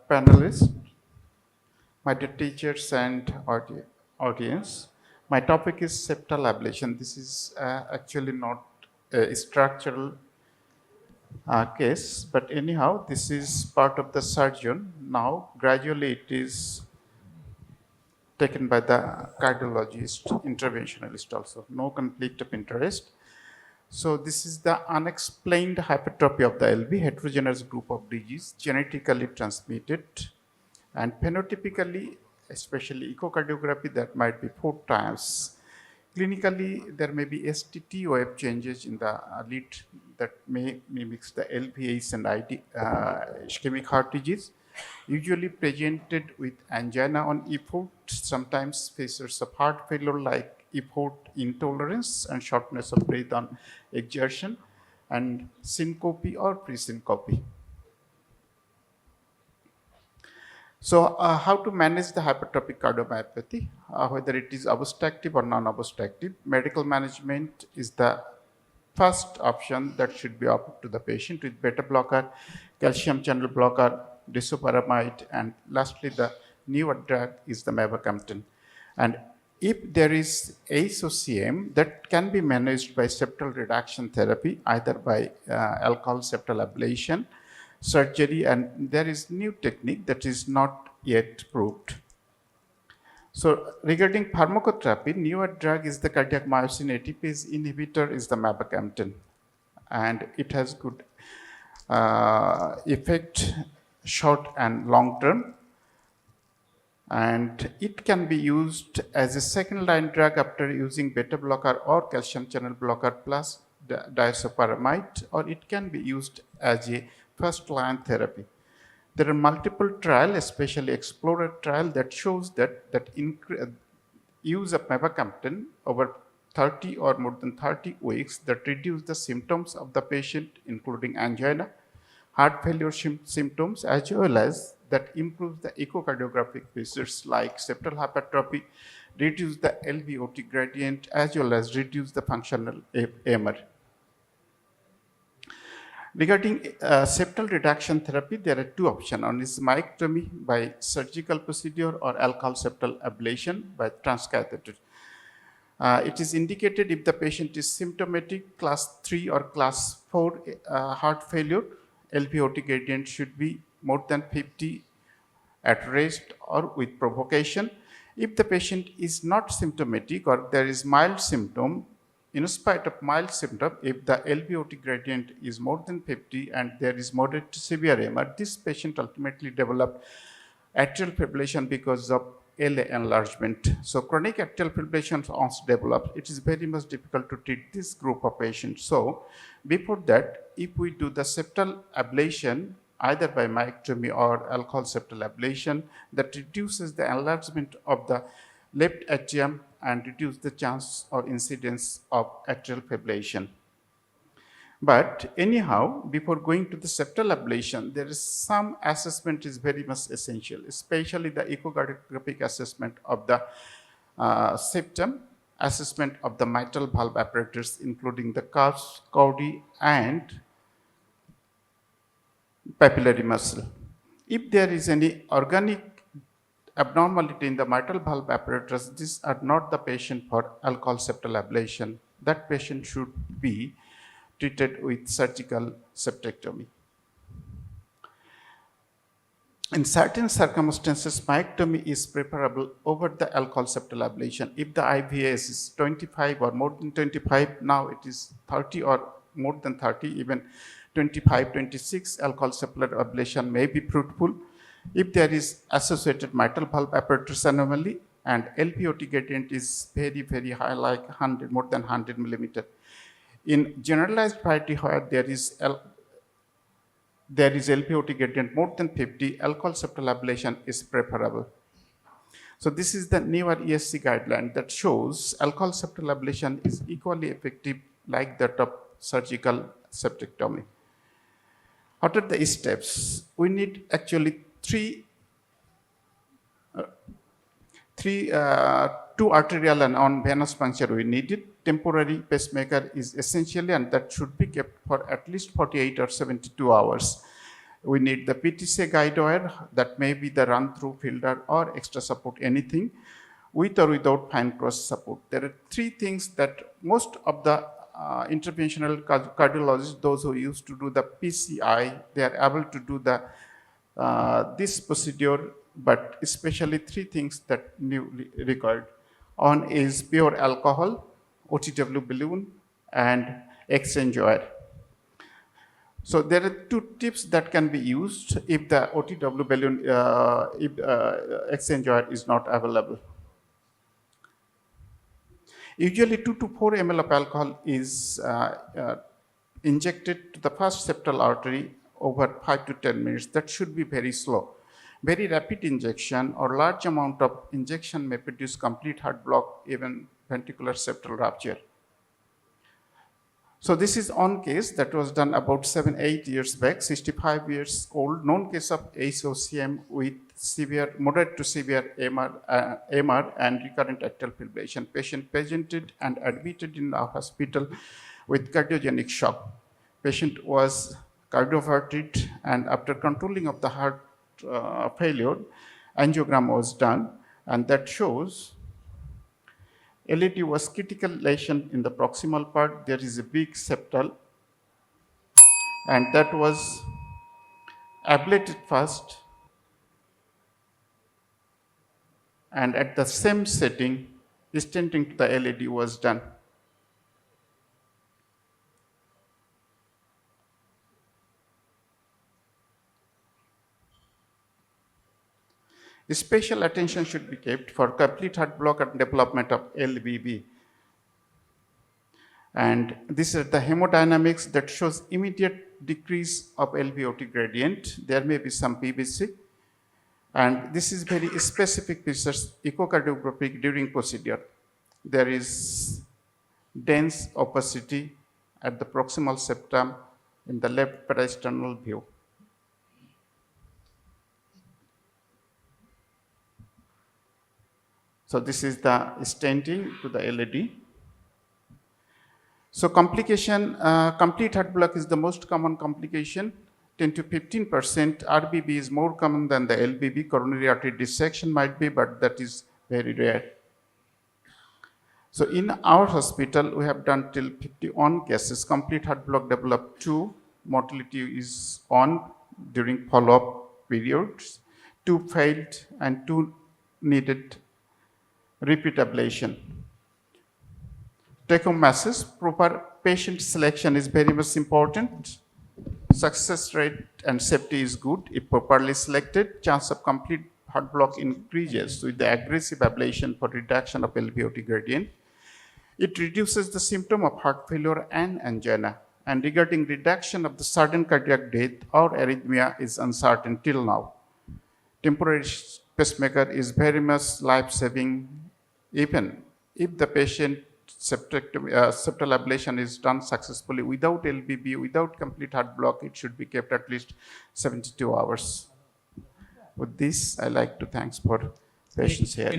panelists, my dear teachers and audience. My topic is septal ablation. This is actually not a structural case, but anyhow, this is part of the surgeon. Now, gradually it is taken by the cardiologist, interventionalist also. No conflict of interest. So this is the unexplained hypertrophy of the LV, heterogeneous group of disease, genetically transmitted, and phenotypically, especially echocardiography, that might be 4 times. Clinically, there may be STT wave changes in the lead that may mimics the LVH and ischemic heart disease, usually presented with angina on effort, sometimes features of heart failure like effort intolerance and shortness of breath on exertion, and syncope or pre-syncope. So, how to manage the hypertrophic cardiomyopathy, whether it is obstructive or non-obstructive? Medical management is the first option that should be offered to the patient with beta blocker, calcium channel blocker, disopyramide, and lastly, the newer drug is the mavacamten. And if there is HCM, that can be managed by septal reduction therapy, either by alcohol septal ablation, surgery, and there is new technique that is not yet proved. So regarding pharmacotherapy, newer drug is the cardiac myosin ATPase inhibitor is the mavacamten, and it has good effect short and long term, and it can be used as a second line drug after using beta blocker or calcium channel blocker plus disopyramide, or it can be used as a first line therapy. There are multiple trials, especially Explorer trial, that shows that use of mavacamten over 30 or more than 30 weeks that reduce the symptoms of the patient, including angina, heart failure symptoms, as well as that improves the echocardiographic features like septal hypertrophy, reduce the LVOT gradient, as well as reduce the functional AMR. Regarding septal reduction therapy, there are 2 options. One is myectomy by surgical procedure or alcohol septal ablation by transcatheter. It is indicated if the patient is symptomatic, class 3 or class 4 heart failure, LVOT gradient should be more than 50 at rest or with provocation. If the patient is not symptomatic or there is mild symptom, in spite of mild symptom, if the LVOT gradient is more than 50 and there is moderate to severe MR, this patient ultimately develop atrial fibrillation because of LA enlargement. So chronic atrial fibrillation once developed, it is very much difficult to treat this group of patients. So before that, if we do the septal ablation, either by myectomy or alcohol septal ablation, that reduces the enlargement of the left atrium and reduce the chance or incidence of atrial fibrillation. But anyhow, before going to the septal ablation, there is some assessment is very much essential, especially the echocardiographic assessment of the septum, assessment of the mitral valve apparatus, including the cars, caudae, and papillary muscle. If there is any organic abnormality in the mitral valve apparatus, these are not the patient for alcohol septal ablation. That patient should be treated with surgical septectomy. In certain circumstances, myectomy is preferable over the alcohol septal ablation. If the IVS is 25 or more than 25, now it is 30 or more than 30, even 25, 26, alcohol septal ablation may be fruitful. If there is associated mitral valve apparatus anomaly and LVOT gradient is very, very high, like 100, more than 100 millimeter. In generalized variety where there is LVOT gradient more than 50, alcohol septal ablation is preferable. So this is the newer ESC guideline that shows alcohol septal ablation is equally effective like that of surgical septectomy. What are the steps? We need actually two arterial and one venous puncture we needed. Temporary pacemaker is essentially, and that should be kept for at least 48 or 72 hours. We need the PTCA guide wire, that may be the run-through filter or extra support, anything, with or without fine cross support. There are three things that most of the interventional cardiologists, those who used to do the PCI, they are able to do the this procedure, but especially three things that newly required. One is pure alcohol, OTW balloon, and exchange wire. So there are two tips that can be used if the OTW balloon, if exchange wire is not available. Usually 2 to 4 ml of alcohol is injected to the first septal artery over 5 to 10 minutes. That should be very slow. Very rapid injection or large amount of injection may produce complete heart block, even ventricular septal rupture. So this is one case that was done about 7-8 years back, 65 years old, known case of HCM with severe, moderate to severe MR and recurrent atrial fibrillation. Patient presented and admitted in our hospital with cardiogenic shock. Patient was cardioverted, and after controlling of the heart failure, angiogram was done, and that shows LAD was critical lesion in the proximal part. There is a big septal, and that was ablated first, and at the same setting, stenting to the LAD was done. Special attention should be kept for complete heart block and development of LVB. And this is the hemodynamics that shows immediate decrease of LVOT gradient. There may be some PVC. And this is very specific features, echocardiographic during procedure. There is dense opacity at the proximal septum in the left parasternal view. So this is the stenting to the LAD. So complication, complete heart block is the most common complication. 10 to 15%. RBB is more common than the LBB. Coronary artery dissection might be, but that is very rare. So in our hospital, we have done till 51 cases. Complete heart block developed 2. Mortality is on during follow-up periods. 2 failed and 2 needed repeat ablation. Take-home message: proper patient selection is very much important. Success rate and safety is good. If properly selected, chance of complete heart block increases with the aggressive ablation for reduction of LVOT gradient. It reduces the symptom of heart failure and angina. And regarding reduction of the sudden cardiac death or arrhythmia is uncertain till now. Temporary pacemaker is very much life-saving, even if the patient septal ablation is done successfully without LVB, without complete heart block. It should be kept at least 72 hours. With this, I like to thank for patience here.